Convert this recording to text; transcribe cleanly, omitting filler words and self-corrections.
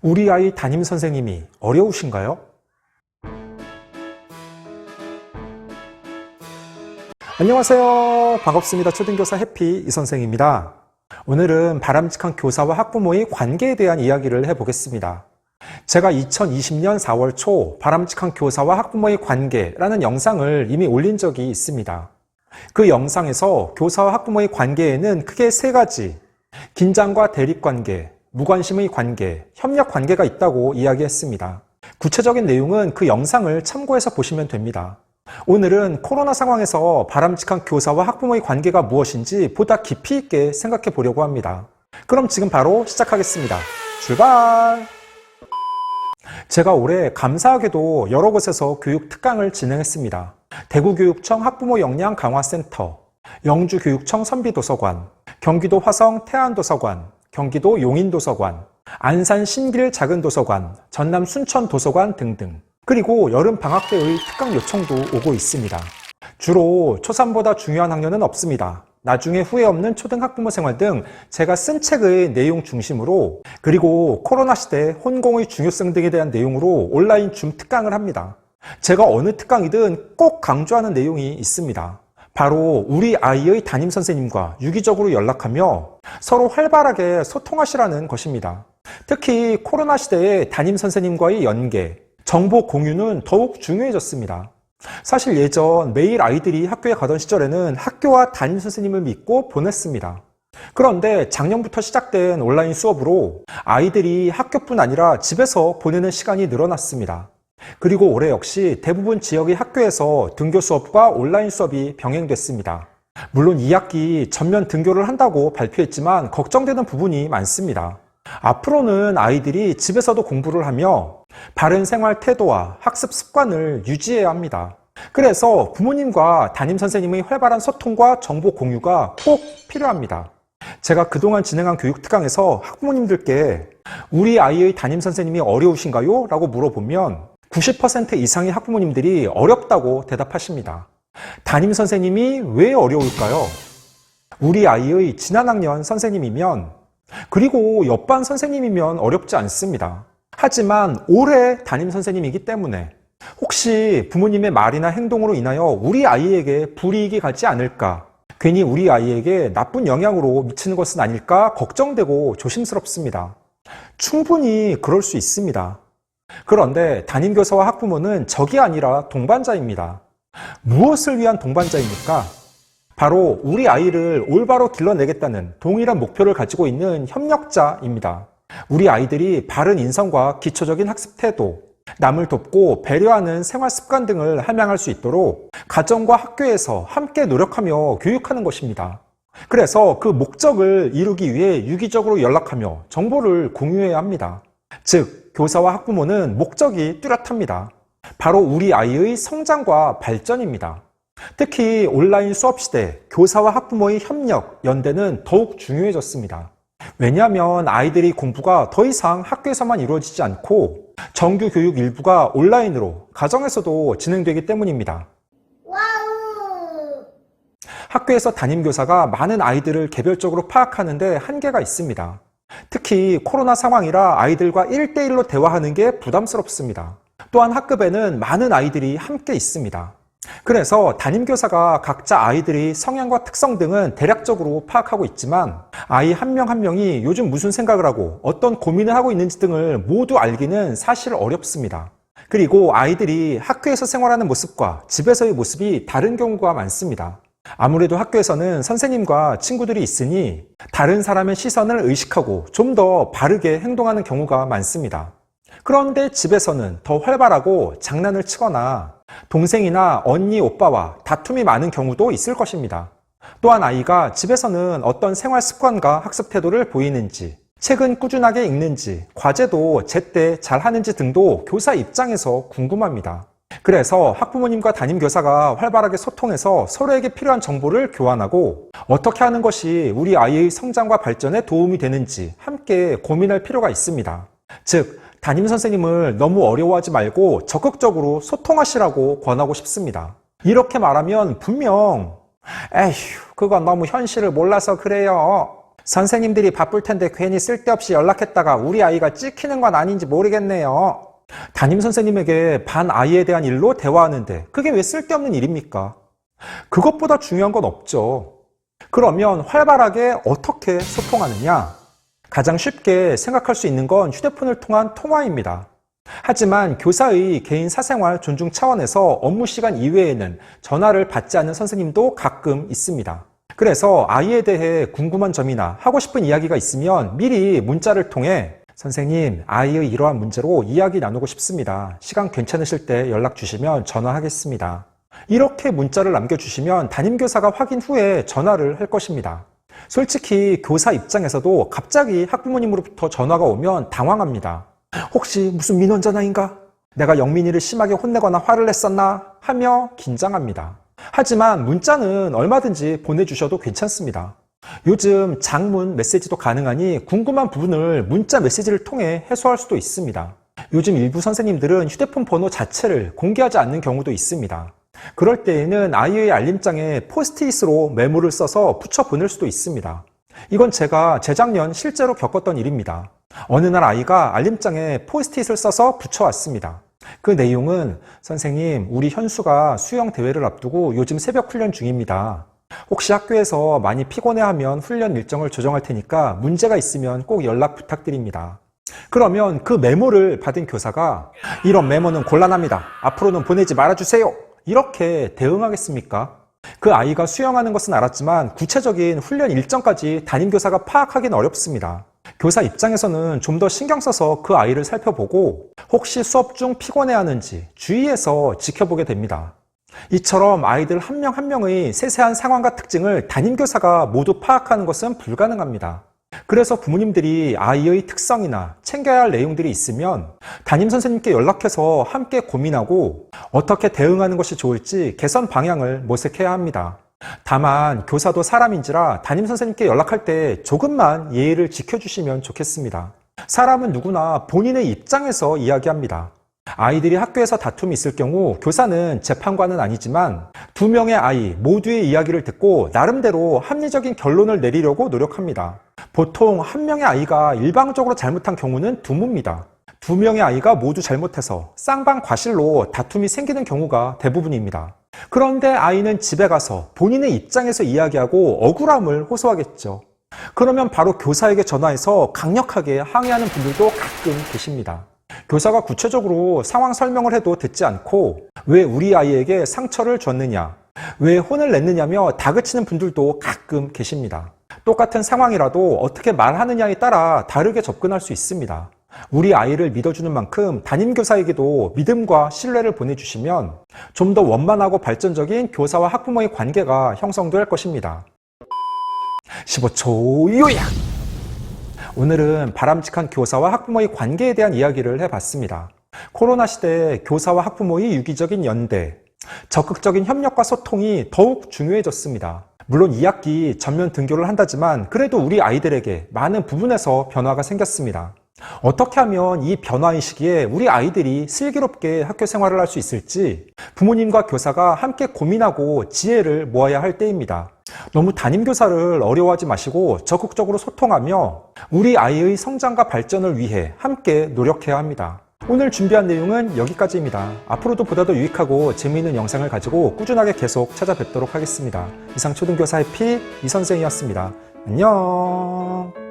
우리 아이 담임 선생님이 어려우신가요? 안녕하세요. 반갑습니다. 초등교사 해피 이선생입니다. 오늘은 바람직한 교사와 학부모의 관계에 대한 이야기를 해보겠습니다. 제가 2020년 4월 초 바람직한 교사와 학부모의 관계라는 영상을 이미 올린 적이 있습니다. 그 영상에서 교사와 학부모의 관계에는 크게 세 가지, 긴장과 대립관계, 무관심의 관계, 협력 관계가 있다고 이야기했습니다. 구체적인 내용은 그 영상을 참고해서 보시면 됩니다. 오늘은 코로나 상황에서 바람직한 교사와 학부모의 관계가 무엇인지 보다 깊이 있게 생각해 보려고 합니다. 그럼 지금 바로 시작하겠습니다. 출발! 제가 올해 감사하게도 여러 곳에서 교육 특강을 진행했습니다. 대구교육청 학부모 역량 강화센터, 영주교육청 선비도서관, 경기도 화성 태안도서관, 경기도 용인도서관, 안산 신길 작은도서관, 전남 순천도서관 등등. 그리고 여름 방학 때의 특강 요청도 오고 있습니다. 주로 초3보다 중요한 학년은 없습니다. 나중에 후회 없는 초등학부모 생활 등 제가 쓴 책의 내용 중심으로, 그리고 코로나 시대 혼공의 중요성 등에 대한 내용으로 온라인 줌 특강을 합니다. 제가 어느 특강이든 꼭 강조하는 내용이 있습니다. 바로 우리 아이의 담임 선생님과 유기적으로 연락하며 서로 활발하게 소통하시라는 것입니다. 특히 코로나 시대에 담임 선생님과의 연계, 정보 공유는 더욱 중요해졌습니다. 사실 예전 매일 아이들이 학교에 가던 시절에는 학교와 담임 선생님을 믿고 보냈습니다. 그런데 작년부터 시작된 온라인 수업으로 아이들이 학교뿐 아니라 집에서 보내는 시간이 늘어났습니다. 그리고 올해 역시 대부분 지역의 학교에서 등교 수업과 온라인 수업이 병행됐습니다. 물론 2학기 전면 등교를 한다고 발표했지만 걱정되는 부분이 많습니다. 앞으로는 아이들이 집에서도 공부를 하며 바른 생활 태도와 학습 습관을 유지해야 합니다. 그래서 부모님과 담임 선생님의 활발한 소통과 정보 공유가 꼭 필요합니다. 제가 그동안 진행한 교육 특강에서 학부모님들께 우리 아이의 담임 선생님이 어려우신가요? 라고 물어보면 90% 이상의 학부모님들이 어렵다고 대답하십니다. 담임 선생님이 왜 어려울까요? 우리 아이의 지난 학년 선생님이면, 그리고 옆반 선생님이면 어렵지 않습니다. 하지만 올해 담임 선생님이기 때문에 혹시 부모님의 말이나 행동으로 인하여 우리 아이에게 불이익이 가지 않을까, 괜히 우리 아이에게 나쁜 영향으로 미치는 것은 아닐까 걱정되고 조심스럽습니다. 충분히 그럴 수 있습니다. 그런데 담임교사와 학부모는 적이 아니라 동반자입니다. 무엇을 위한 동반자입니까? 바로 우리 아이를 올바로 길러내겠다는 동일한 목표를 가지고 있는 협력자입니다. 우리 아이들이 바른 인성과 기초적인 학습 태도, 남을 돕고 배려하는 생활 습관 등을 함양할 수 있도록 가정과 학교에서 함께 노력하며 교육하는 것입니다. 그래서 그 목적을 이루기 위해 유기적으로 연락하며 정보를 공유해야 합니다. 즉, 교사와 학부모는 목적이 뚜렷합니다. 바로 우리 아이의 성장과 발전입니다. 특히 온라인 수업 시대 교사와 학부모의 협력, 연대는 더욱 중요해졌습니다. 왜냐하면 아이들의 공부가 더 이상 학교에서만 이루어지지 않고 정규 교육 일부가 온라인으로 가정에서도 진행되기 때문입니다. 학교에서 담임교사가 많은 아이들을 개별적으로 파악하는 데 한계가 있습니다. 특히 코로나 상황이라 아이들과 1대1로 대화하는 게 부담스럽습니다. 또한 학급에는 많은 아이들이 함께 있습니다. 그래서 담임교사가 각자 아이들의 성향과 특성 등은 대략적으로 파악하고 있지만 아이 한 명 한 명이 요즘 무슨 생각을 하고 어떤 고민을 하고 있는지 등을 모두 알기는 사실 어렵습니다. 그리고 아이들이 학교에서 생활하는 모습과 집에서의 모습이 다른 경우가 많습니다. 아무래도 학교에서는 선생님과 친구들이 있으니 다른 사람의 시선을 의식하고 좀 더 바르게 행동하는 경우가 많습니다. 그런데 집에서는 더 활발하고 장난을 치거나 동생이나 언니, 오빠와 다툼이 많은 경우도 있을 것입니다. 또한 아이가 집에서는 어떤 생활 습관과 학습 태도를 보이는지, 책은 꾸준하게 읽는지, 과제도 제때 잘 하는지 등도 교사 입장에서 궁금합니다. 그래서 학부모님과 담임교사가 활발하게 소통해서 서로에게 필요한 정보를 교환하고 어떻게 하는 것이 우리 아이의 성장과 발전에 도움이 되는지 함께 고민할 필요가 있습니다. 즉, 담임 선생님을 너무 어려워하지 말고 적극적으로 소통하시라고 권하고 싶습니다. 이렇게 말하면 분명 에휴, 그건 너무 현실을 몰라서 그래요, 선생님들이 바쁠 텐데 괜히 쓸데없이 연락했다가 우리 아이가 찍히는 건 아닌지 모르겠네요. 담임 선생님에게 반 아이에 대한 일로 대화하는데 그게 왜 쓸데없는 일입니까? 그것보다 중요한 건 없죠. 그러면 활발하게 어떻게 소통하느냐? 가장 쉽게 생각할 수 있는 건 휴대폰을 통한 통화입니다. 하지만 교사의 개인 사생활 존중 차원에서 업무 시간 이외에는 전화를 받지 않는 선생님도 가끔 있습니다. 그래서 아이에 대해 궁금한 점이나 하고 싶은 이야기가 있으면 미리 문자를 통해 선생님, 아이의 이러한 문제로 이야기 나누고 싶습니다. 시간 괜찮으실 때 연락 주시면 전화하겠습니다. 이렇게 문자를 남겨주시면 담임교사가 확인 후에 전화를 할 것입니다. 솔직히 교사 입장에서도 갑자기 학부모님으로부터 전화가 오면 당황합니다. 혹시 무슨 민원 전화인가? 내가 영민이를 심하게 혼내거나 화를 냈었나? 하며 긴장합니다. 하지만 문자는 얼마든지 보내주셔도 괜찮습니다. 요즘 장문 메시지도 가능하니 궁금한 부분을 문자 메시지를 통해 해소할 수도 있습니다. 요즘 일부 선생님들은 휴대폰 번호 자체를 공개하지 않는 경우도 있습니다. 그럴 때에는 아이의 알림장에 포스트잇으로 메모를 써서 붙여 보낼 수도 있습니다. 이건 제가 재작년 실제로 겪었던 일입니다. 어느 날 아이가 알림장에 포스트잇을 써서 붙여왔습니다. 그 내용은 선생님, 우리 현수가 수영 대회를 앞두고 요즘 새벽 훈련 중입니다. 혹시 학교에서 많이 피곤해하면 훈련 일정을 조정할 테니까 문제가 있으면 꼭 연락 부탁드립니다. 그러면 그 메모를 받은 교사가 이런 메모는 곤란합니다. 앞으로는 보내지 말아주세요. 이렇게 대응하겠습니까? 그 아이가 수영하는 것은 알았지만 구체적인 훈련 일정까지 담임교사가 파악하기는 어렵습니다. 교사 입장에서는 좀 더 신경 써서 그 아이를 살펴보고 혹시 수업 중 피곤해하는지 주의해서 지켜보게 됩니다. 이처럼 아이들 한 명 한 명의 세세한 상황과 특징을 담임교사가 모두 파악하는 것은 불가능합니다. 그래서 부모님들이 아이의 특성이나 챙겨야 할 내용들이 있으면 담임선생님께 연락해서 함께 고민하고 어떻게 대응하는 것이 좋을지 개선 방향을 모색해야 합니다. 다만 교사도 사람인지라 담임선생님께 연락할 때 조금만 예의를 지켜주시면 좋겠습니다. 사람은 누구나 본인의 입장에서 이야기합니다. 아이들이 학교에서 다툼이 있을 경우 교사는 재판관은 아니지만 두 명의 아이 모두의 이야기를 듣고 나름대로 합리적인 결론을 내리려고 노력합니다. 보통 한 명의 아이가 일방적으로 잘못한 경우는 드뭅니다. 두 명의 아이가 모두 잘못해서 쌍방과실로 다툼이 생기는 경우가 대부분입니다. 그런데 아이는 집에 가서 본인의 입장에서 이야기하고 억울함을 호소하겠죠. 그러면 바로 교사에게 전화해서 강력하게 항의하는 분들도 가끔 계십니다. 교사가 구체적으로 상황 설명을 해도 듣지 않고 왜 우리 아이에게 상처를 줬느냐, 왜 혼을 냈느냐며 다그치는 분들도 가끔 계십니다. 똑같은 상황이라도 어떻게 말하느냐에 따라 다르게 접근할 수 있습니다. 우리 아이를 믿어주는 만큼 담임교사에게도 믿음과 신뢰를 보내주시면 좀 더 원만하고 발전적인 교사와 학부모의 관계가 형성될 것입니다. 15초 요약! 오늘은 바람직한 교사와 학부모의 관계에 대한 이야기를 해봤습니다. 코로나 시대에 교사와 학부모의 유기적인 연대, 적극적인 협력과 소통이 더욱 중요해졌습니다. 물론 2학기 전면 등교를 한다지만 그래도 우리 아이들에게 많은 부분에서 변화가 생겼습니다. 어떻게 하면 이 변화의 시기에 우리 아이들이 슬기롭게 학교 생활을 할 수 있을지 부모님과 교사가 함께 고민하고 지혜를 모아야 할 때입니다. 너무 담임교사를 어려워하지 마시고 적극적으로 소통하며 우리 아이의 성장과 발전을 위해 함께 노력해야 합니다. 오늘 준비한 내용은 여기까지입니다. 앞으로도 보다 더 유익하고 재미있는 영상을 가지고 꾸준하게 계속 찾아뵙도록 하겠습니다. 이상 초등교사 해피 이선생이었습니다. 안녕.